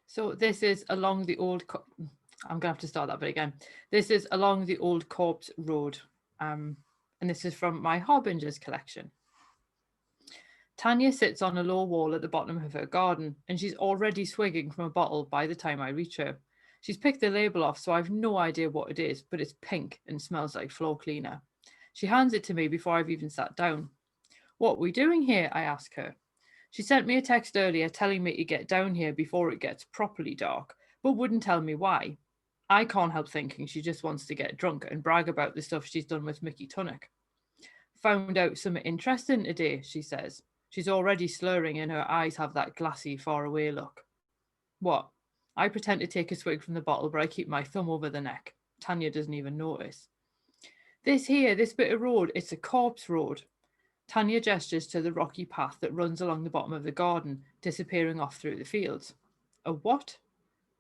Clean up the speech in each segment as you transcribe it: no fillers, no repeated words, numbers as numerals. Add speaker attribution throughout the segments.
Speaker 1: So this is along the old. I'm gonna have to start that bit again. This is along the old corpse road, and this is from my Harbingers collection. Tanya sits on a low wall at the bottom of her garden, and she's already swigging from a bottle by the time I reach her. She's picked the label off, so I've no idea what it is, but it's pink and smells like floor cleaner. She hands it to me before I've even sat down. What are we doing here? I ask her. She sent me a text earlier telling me to get down here before it gets properly dark, but wouldn't tell me why. I can't help thinking she just wants to get drunk and brag about the stuff she's done with Mickey Tunnock. Found out something interesting today, she says. She's already slurring and her eyes have that glassy, faraway look. What? I pretend to take a swig from the bottle, but I keep my thumb over the neck. Tanya doesn't even notice. This bit of road, it's a corpse road. Tanya gestures to the rocky path that runs along the bottom of the garden, disappearing off through the fields. A what?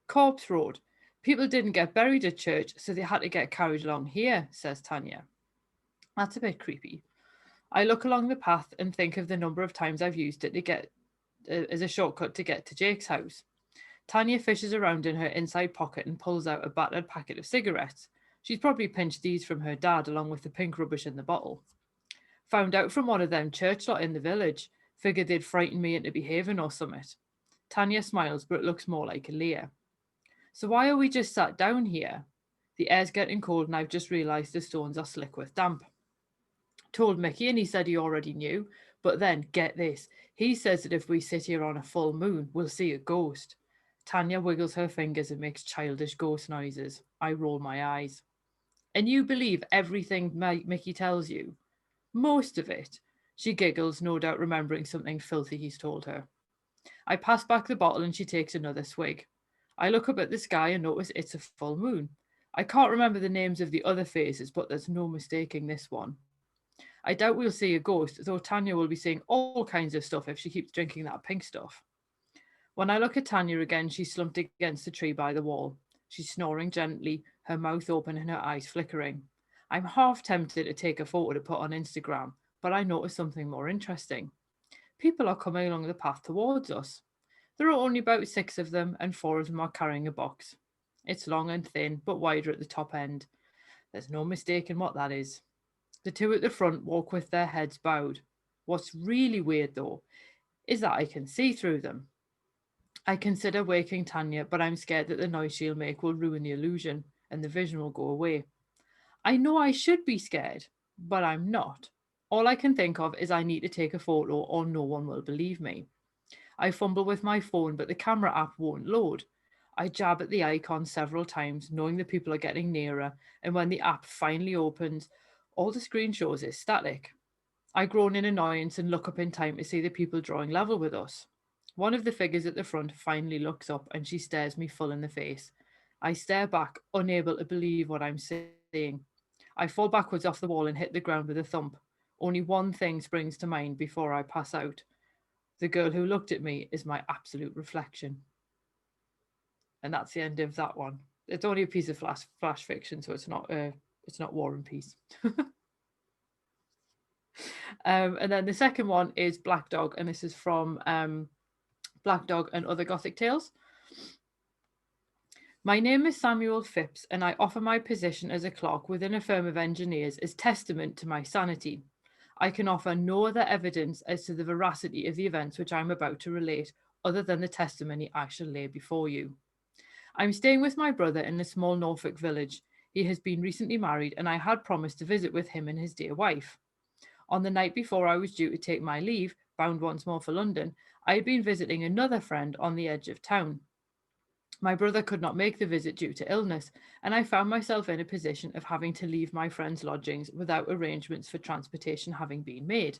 Speaker 1: Corpse road. People didn't get buried at church, so they had to get carried along here, says Tanya. That's a bit creepy. I look along the path and think of the number of times I've used it to get as a shortcut to get to Jake's house. Tanya fishes around in her inside pocket and pulls out a battered packet of cigarettes. She's probably pinched these from her dad along with the pink rubbish in the bottle. Found out from one of them church lot in the village. Figured they'd frighten me into behaving or summit. Tanya smiles, but it looks more like a leer. So why are we just sat down here? The air's getting cold and I've just realised the stones are slick with damp. Told Mickey and he said he already knew. But then, get this, he says that if we sit here on a full moon, we'll see a ghost. Tanya wiggles her fingers and makes childish ghost noises. I roll my eyes. And you believe everything Mickey tells you? Most of it. She giggles, no doubt remembering something filthy he's told her. I pass back the bottle and she takes another swig. I look up at the sky and notice it's a full moon. I can't remember the names of the other phases, but there's no mistaking this one. I doubt we'll see a ghost, though Tanya will be seeing all kinds of stuff if she keeps drinking that pink stuff. When I look at Tanya again, she's slumped against the tree by the wall. She's snoring gently, her mouth open and her eyes flickering. I'm half tempted to take a photo to put on Instagram, but I notice something more interesting. People are coming along the path towards us. There are only about 6 of them, and 4 of them are carrying a box. It's long and thin, but wider at the top end. There's no mistaking what that is. The 2 at the front walk with their heads bowed. What's really weird, though, is that I can see through them. I consider waking Tanya, but I'm scared that the noise she'll make will ruin the illusion, and the vision will go away. I know I should be scared, but I'm not. All I can think of is I need to take a photo or no one will believe me. I fumble with my phone, but the camera app won't load. I jab at the icon several times, knowing that people are getting nearer, and when the app finally opens, all the screen shows is static. I groan in annoyance and look up in time to see the people drawing level with us. One of the figures at the front finally looks up and she stares me full in the face. I stare back, unable to believe what I'm seeing. I fall backwards off the wall and hit the ground with a thump. Only one thing springs to mind before I pass out. The girl who looked at me is my absolute reflection. And that's the end of that one. It's only a piece of flash fiction, so it's not War and Peace. And then the second one is Black Dog, and this is from Black Dog and Other Gothic Tales. My name is Samuel Phipps, and I offer my position as a clerk within a firm of engineers as testament to my sanity. I can offer no other evidence as to the veracity of the events which I am about to relate, other than the testimony I shall lay before you. I'm staying with my brother in a small Norfolk village. He has been recently married, and I had promised to visit with him and his dear wife. On the night before I was due to take my leave, bound once more for London, I had been visiting another friend on the edge of town. My brother could not make the visit due to illness, and I found myself in a position of having to leave my friend's lodgings without arrangements for transportation having been made.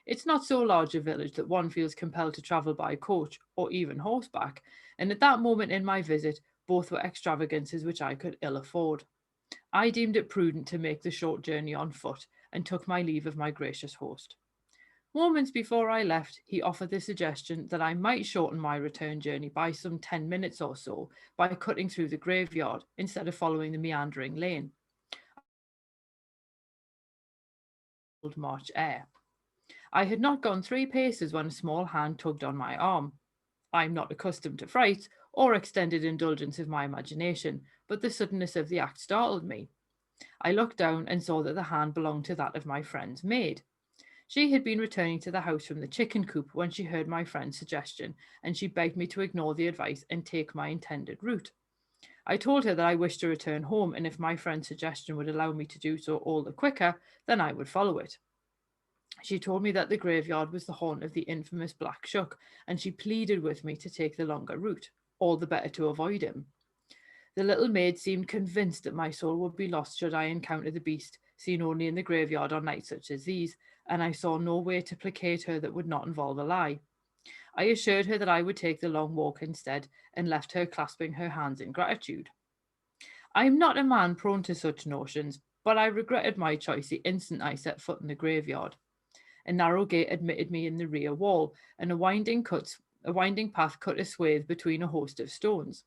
Speaker 1: It's not so large a village that one feels compelled to travel by coach or even horseback, and at that moment in my visit, both were extravagances which I could ill afford. I deemed it prudent to make the short journey on foot, and took my leave of my gracious host. Moments before I left, he offered the suggestion that I might shorten my return journey by some 10 minutes or so by cutting through the graveyard instead of following the meandering lane. Cold March air. I had not gone 3 paces when a small hand tugged on my arm. I'm not accustomed to fright, or extended indulgence of my imagination, but the suddenness of the act startled me. I looked down and saw that the hand belonged to that of my friend's maid. She had been returning to the house from the chicken coop when she heard my friend's suggestion, and she begged me to ignore the advice and take my intended route. I told her that I wished to return home, and if my friend's suggestion would allow me to do so all the quicker, then I would follow it. She told me that the graveyard was the haunt of the infamous Black Shuck, and she pleaded with me to take the longer route, all the better to avoid him. The little maid seemed convinced that my soul would be lost should I encounter the beast, seen only in the graveyard on nights such as these, and I saw no way to placate her that would not involve a lie. I assured her that I would take the long walk instead, and left her clasping her hands in gratitude. I am not a man prone to such notions, but I regretted my choice the instant I set foot in the graveyard. A narrow gate admitted me in the rear wall, and a winding path cut a swathe between a host of stones.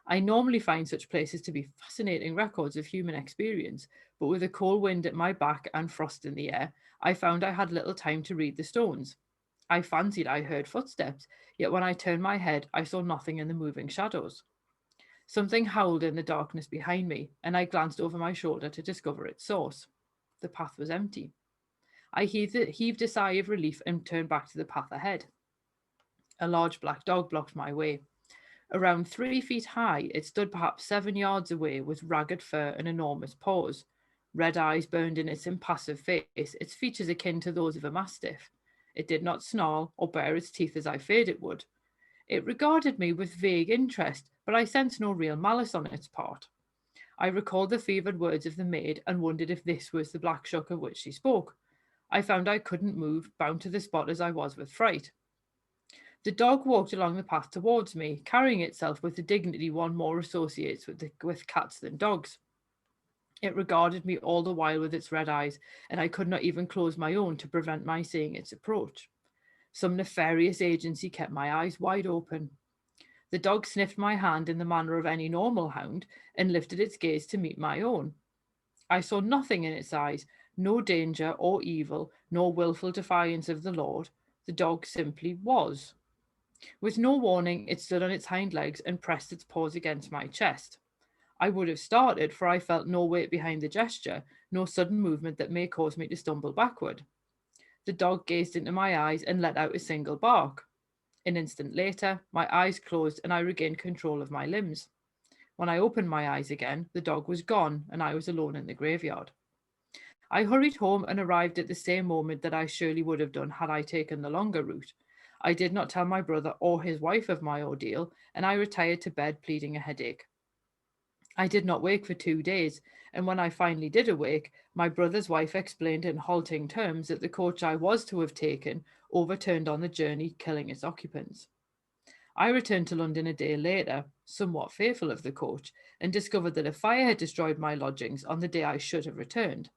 Speaker 1: I normally find such places to be fascinating records of human experience, but with a cold wind at my back and frost in the air, I found I had little time to read the stones. I fancied I heard footsteps, yet when I turned my head, I saw nothing in the moving shadows. Something howled in the darkness behind me, and I glanced over my shoulder to discover its source. The path was empty. I heaved a sigh of relief and turned back to the path ahead. A large black dog blocked my way. Around 3 feet high, it stood perhaps 7 yards away with ragged fur and enormous paws. Red eyes burned in its impassive face, its features akin to those of a mastiff. It did not snarl or bare its teeth as I feared it would. It regarded me with vague interest, but I sensed no real malice on its part. I recalled the fevered words of the maid and wondered if this was the Black Shuck of which she spoke. I found I couldn't move, bound to the spot as I was with fright. The dog walked along the path towards me, carrying itself with the dignity one more associates with cats than dogs. It regarded me all the while with its red eyes, and I could not even close my own to prevent my seeing its approach. Some nefarious agency kept my eyes wide open. The dog sniffed my hand in the manner of any normal hound and lifted its gaze to meet my own. I saw nothing in its eyes, no danger or evil, nor wilful defiance of the Lord. The dog simply was. With no warning, it stood on its hind legs and pressed its paws against my chest. I would have started, for I felt no weight behind the gesture, no sudden movement that may cause me to stumble backward. The dog gazed into my eyes and let out a single bark. An instant later, my eyes closed and I regained control of my limbs. When I opened my eyes again, the dog was gone and I was alone in the graveyard. I hurried home and arrived at the same moment that I surely would have done had I taken the longer route. I did not tell my brother or his wife of my ordeal, and I retired to bed pleading a headache. I did not wake for 2 days, and when I finally did awake, my brother's wife explained in halting terms that the coach I was to have taken overturned on the journey, killing its occupants. I returned to London a day later, somewhat fearful of the coach, and discovered that a fire had destroyed my lodgings on the day I should have returned.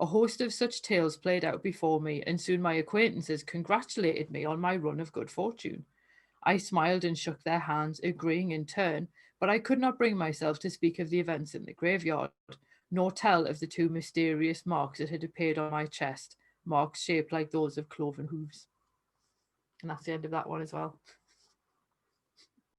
Speaker 1: A host of such tales played out before me, and soon my acquaintances congratulated me on my run of good fortune. I smiled and shook their hands, agreeing in turn, but I could not bring myself to speak of the events in the graveyard, nor tell of the two mysterious marks that had appeared on my chest, marks shaped like those of cloven hooves. And that's the end of that one as well.